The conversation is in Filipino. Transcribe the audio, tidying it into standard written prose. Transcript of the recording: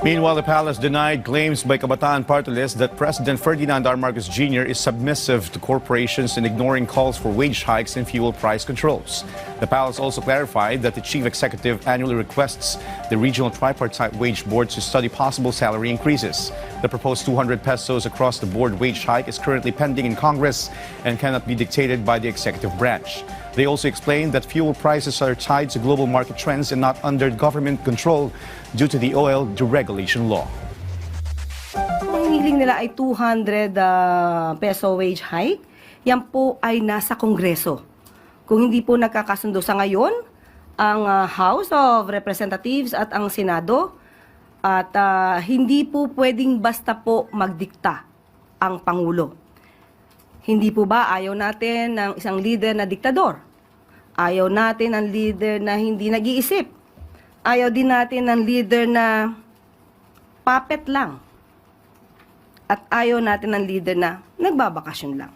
Meanwhile, the palace denied claims by Kabataan Party List that President Ferdinand R. Marcos Jr. is submissive to corporations and ignoring calls for wage hikes and fuel price controls. The palace also clarified that the chief executive annually requests the regional tripartite wage board to study possible salary increases. The proposed 200 pesos across the board wage hike is currently pending in Congress and cannot be dictated by the executive branch. They also explained that fuel prices are tied to global market trends and not under government control due to the oil deregulation law. Ang hinihiling nila ay 200 peso wage hike. Yan po ay nasa Kongreso. Kung hindi po nagkakasundo sa ngayon, ang House of Representatives at ang Senado, at hindi po pwedeng basta po magdikta ang Pangulo. Hindi po ba ayaw natin ng isang leader na diktador? Ayaw natin ng leader na hindi nag-iisip. Ayaw din natin ng leader na puppet lang. At ayaw natin ng leader na nagbabakasyon lang.